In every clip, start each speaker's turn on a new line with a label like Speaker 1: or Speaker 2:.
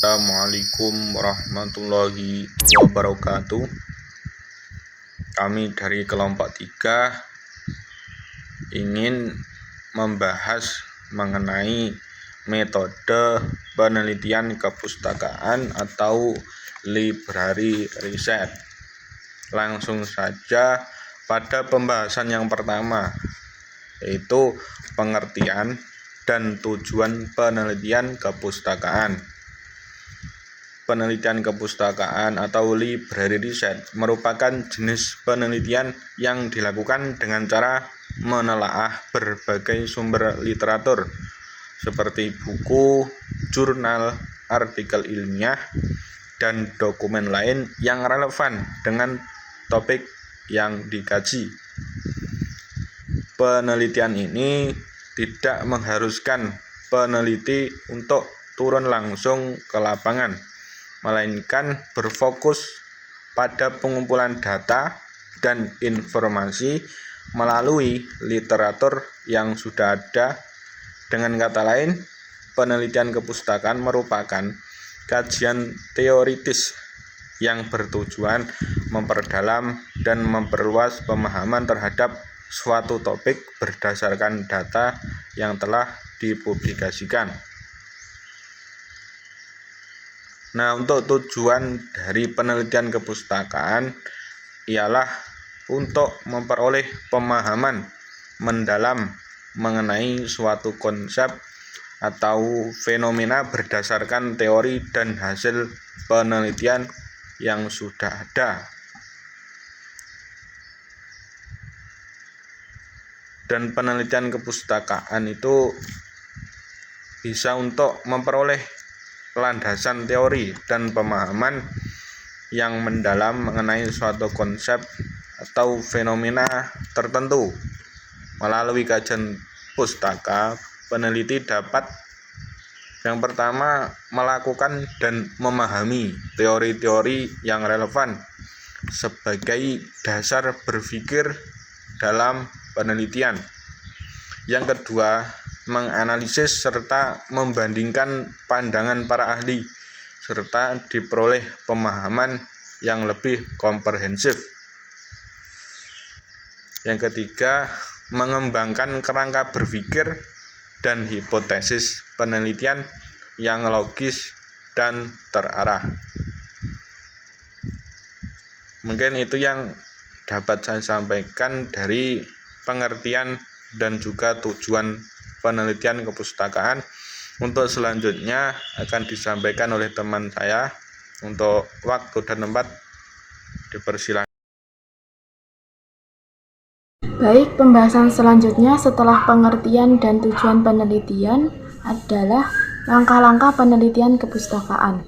Speaker 1: Assalamualaikum warahmatullahi wabarakatuh. Kami dari kelompok 3 ingin membahas mengenai metode penelitian kepustakaan atau library riset. Langsung saja pada pembahasan yang pertama, yaitu pengertian dan tujuan penelitian kepustakaan. Penelitian kepustakaan atau library riset merupakan jenis penelitian yang dilakukan dengan cara menelaah berbagai sumber literatur seperti buku, jurnal, artikel ilmiah, dan dokumen lain yang relevan dengan topik yang dikaji. Penelitian ini tidak mengharuskan peneliti untuk turun langsung ke lapangan, melainkan berfokus pada pengumpulan data dan informasi melalui literatur yang sudah ada. Dengan kata lain, penelitian kepustakaan merupakan kajian teoritis yang bertujuan memperdalam dan memperluas pemahaman terhadap suatu topik berdasarkan data yang telah dipublikasikan. Nah, untuk tujuan dari penelitian kepustakaan ialah untuk memperoleh pemahaman mendalam mengenai suatu konsep atau fenomena berdasarkan teori dan hasil penelitian yang sudah ada. Dan penelitian kepustakaan itu bisa untuk memperoleh landasan teori dan pemahaman yang mendalam mengenai suatu konsep atau fenomena tertentu. Melalui kajian pustaka, peneliti dapat yang pertama melakukan dan memahami teori-teori yang relevan sebagai dasar berpikir dalam penelitian. Yang kedua, menganalisis serta membandingkan pandangan para ahli serta diperoleh pemahaman yang lebih komprehensif. Yang ketiga, mengembangkan kerangka berpikir dan hipotesis penelitian yang logis dan terarah. Mungkin itu yang dapat saya sampaikan dari pengertian dan juga tujuan penelitian kepustakaan. Untuk selanjutnya akan disampaikan oleh teman saya. Untuk waktu dan tempat dipersilakan.
Speaker 2: Baik, pembahasan selanjutnya setelah pengertian dan tujuan penelitian adalah langkah-langkah penelitian kepustakaan.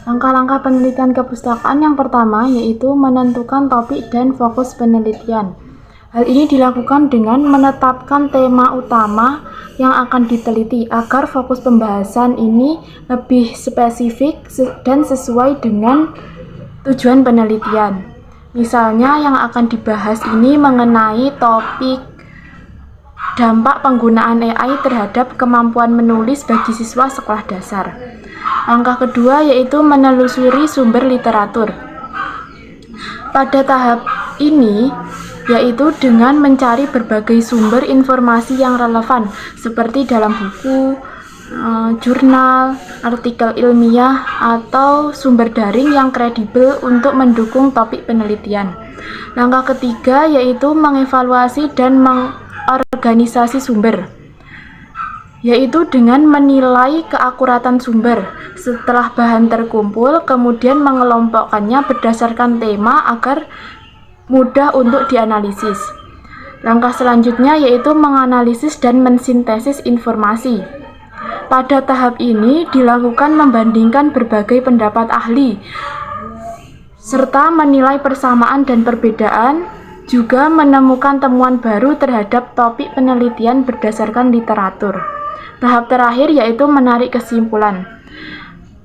Speaker 2: Langkah-langkah penelitian kepustakaan yang pertama yaitu menentukan topik dan fokus penelitian. Hal ini dilakukan dengan menetapkan tema utama yang akan diteliti agar fokus pembahasan ini lebih spesifik dan sesuai dengan tujuan penelitian. Misalnya yang akan dibahas ini mengenai topik dampak penggunaan AI terhadap kemampuan menulis bagi siswa sekolah dasar. Langkah kedua yaitu menelusuri sumber literatur. Pada tahap ini yaitu dengan mencari berbagai sumber informasi yang relevan seperti dalam buku, jurnal, artikel ilmiah, atau sumber daring yang kredibel untuk mendukung topik penelitian. Langkah ketiga yaitu mengevaluasi dan mengorganisasi sumber, yaitu dengan menilai keakuratan sumber. Setelah bahan terkumpul, kemudian mengelompokkannya berdasarkan tema agar mudah untuk dianalisis. Langkah selanjutnya yaitu menganalisis dan mensintesis informasi. Pada tahap ini dilakukan membandingkan berbagai pendapat ahli serta menilai persamaan dan perbedaan, juga menemukan temuan baru terhadap topik penelitian berdasarkan literatur. Tahap terakhir yaitu menarik kesimpulan.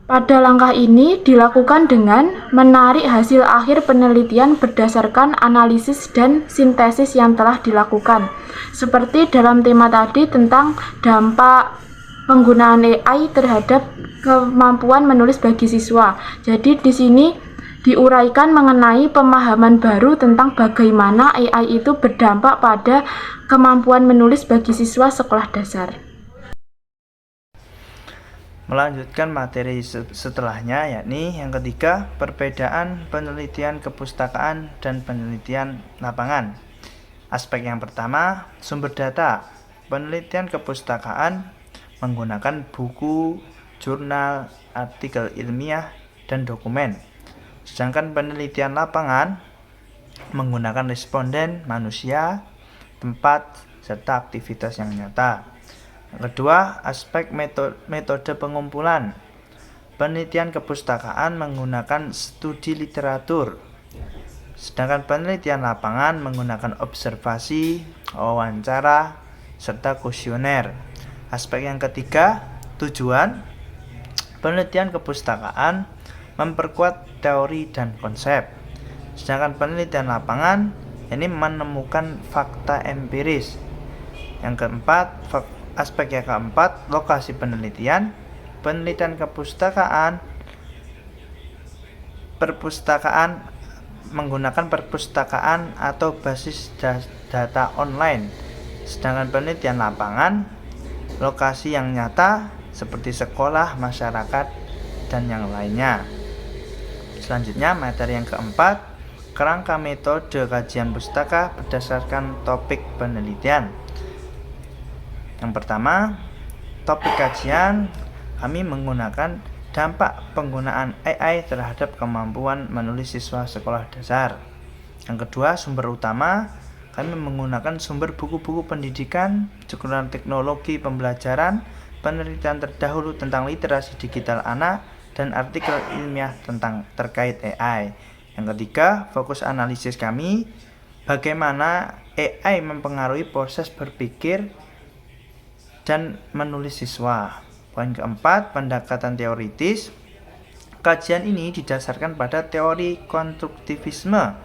Speaker 2: Pada langkah ini dilakukan dengan menarik hasil akhir penelitian berdasarkan analisis dan sintesis yang telah dilakukan. Seperti dalam tema tadi tentang dampak penggunaan AI terhadap kemampuan menulis bagi siswa. Jadi di sini diuraikan mengenai pemahaman baru tentang bagaimana AI itu berdampak pada kemampuan menulis bagi siswa sekolah dasar.
Speaker 3: Melanjutkan materi setelahnya, yakni yang ketiga, perbedaan penelitian kepustakaan dan penelitian lapangan. Aspek yang pertama, sumber data. Penelitian kepustakaan menggunakan buku, jurnal, artikel ilmiah, dan dokumen. Sedangkan penelitian lapangan menggunakan responden, manusia, tempat, serta aktivitas yang nyata. Yang kedua, aspek metode pengumpulan. Penelitian kepustakaan menggunakan studi literatur. Sedangkan penelitian lapangan menggunakan observasi, wawancara, serta kuesioner. Aspek yang ketiga, tujuan. Penelitian kepustakaan memperkuat teori dan konsep. Sedangkan penelitian lapangan ini menemukan fakta empiris. Yang keempat, aspek yang keempat, lokasi penelitian. Penelitian kepustakaan menggunakan perpustakaan atau basis data online. Sedangkan penelitian lapangan, lokasi yang nyata seperti sekolah, masyarakat, dan yang lainnya. Selanjutnya, materi yang keempat, kerangka metode kajian pustaka berdasarkan topik penelitian. Yang pertama, topik kajian kami menggunakan dampak penggunaan AI terhadap kemampuan menulis siswa sekolah dasar. Yang kedua, sumber utama kami menggunakan sumber buku-buku pendidikan, jurnal teknologi pembelajaran, penelitian terdahulu tentang literasi digital anak, dan artikel ilmiah terkait AI. Yang ketiga, fokus analisis kami bagaimana AI mempengaruhi proses berpikir dan menulis siswa. Poin keempat, pendekatan teoritis. Kajian ini didasarkan pada teori konstruktivisme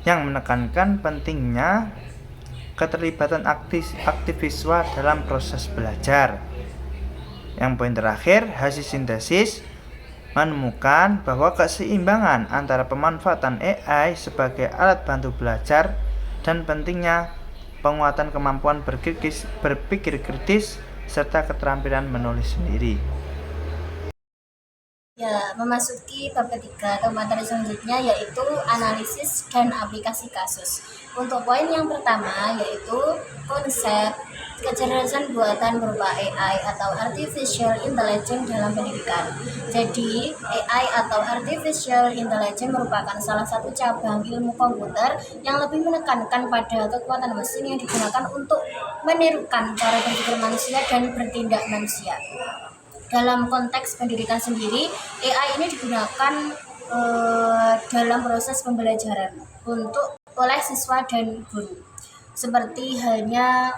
Speaker 3: yang menekankan pentingnya keterlibatan aktif siswa dalam proses belajar. Yang poin terakhir, hasil sintesis menemukan bahwa keseimbangan antara pemanfaatan AI sebagai alat bantu belajar dan pentingnya penguatan kemampuan berpikir kritis serta keterampilan menulis sendiri.
Speaker 4: Ya, memasuki bab ketiga atau materi selanjutnya yaitu analisis dan aplikasi kasus. Untuk poin yang pertama yaitu konsep kecerdasan buatan berupa AI atau Artificial Intelligence dalam pendidikan. Jadi, AI atau Artificial Intelligence merupakan salah satu cabang ilmu komputer yang lebih menekankan pada kekuatan mesin yang digunakan untuk menirukan cara berpikir manusia dan bertindak manusia. Dalam konteks pendidikan sendiri, AI ini digunakan dalam proses pembelajaran oleh siswa dan guru. Seperti halnya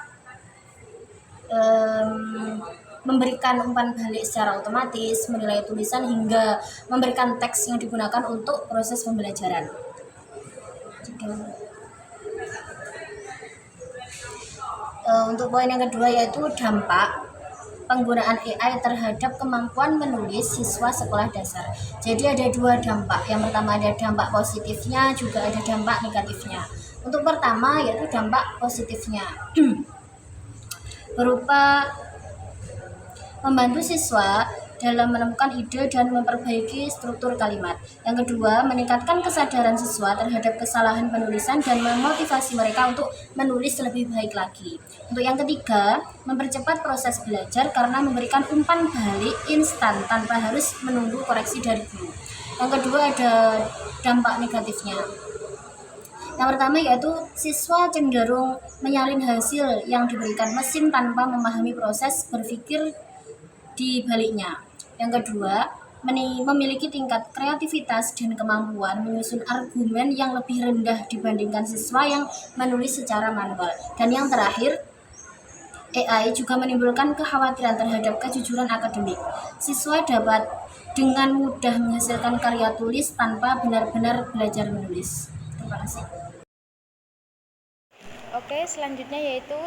Speaker 4: memberikan umpan balik secara otomatis, menilai tulisan, hingga memberikan teks yang digunakan untuk proses pembelajaran. Untuk poin yang kedua yaitu dampak penggunaan AI terhadap kemampuan menulis siswa sekolah dasar. Jadi ada dua dampak. Yang pertama ada dampak positifnya, juga ada dampak negatifnya. Untuk pertama yaitu dampak positifnya berupa membantu siswa dalam menemukan ide dan memperbaiki struktur kalimat. Yang kedua, meningkatkan kesadaran siswa terhadap kesalahan penulisan dan memotivasi mereka untuk menulis lebih baik lagi. Untuk yang ketiga, mempercepat proses belajar karena memberikan umpan balik instan tanpa harus menunggu koreksi dari guru. Yang kedua ada dampak negatifnya. Yang pertama yaitu siswa cenderung menyalin hasil yang diberikan mesin tanpa memahami proses berpikir di baliknya. Yang kedua, memiliki tingkat kreativitas dan kemampuan menyusun argumen yang lebih rendah dibandingkan siswa yang menulis secara manual. Dan yang terakhir, AI juga menimbulkan kekhawatiran terhadap kejujuran akademik. Siswa dapat dengan mudah menghasilkan karya tulis tanpa benar-benar belajar menulis. Terima kasih.
Speaker 5: Oke, selanjutnya yaitu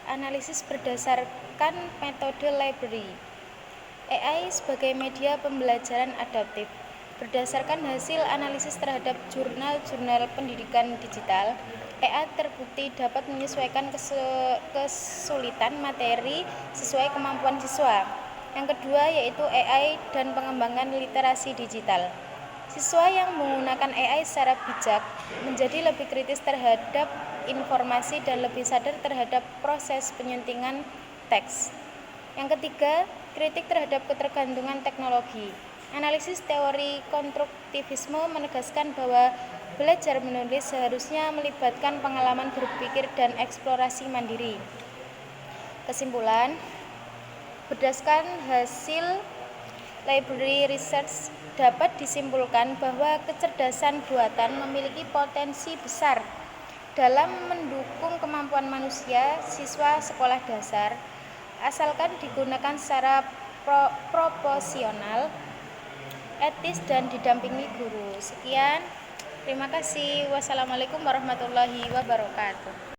Speaker 5: analisis berdasarkan metode library. AI sebagai media pembelajaran adaptif. Berdasarkan hasil analisis terhadap jurnal-jurnal pendidikan digital, AI terbukti dapat menyesuaikan kesulitan materi sesuai kemampuan siswa. Yang kedua yaitu AI dan pengembangan literasi digital. Siswa yang menggunakan AI secara bijak menjadi lebih kritis terhadap informasi dan lebih sadar terhadap proses penyuntingan teks. Yang ketiga, kritik terhadap ketergantungan teknologi. Analisis teori konstruktivisme menegaskan bahwa belajar menulis seharusnya melibatkan pengalaman berpikir dan eksplorasi mandiri. Kesimpulan, berdasarkan hasil library research dapat disimpulkan bahwa kecerdasan buatan memiliki potensi besar dalam mendukung kemampuan manusia siswa sekolah dasar asalkan digunakan secara proporsional, etis dan didampingi guru. Sekian, terima kasih. Wassalamualaikum warahmatullahi wabarakatuh.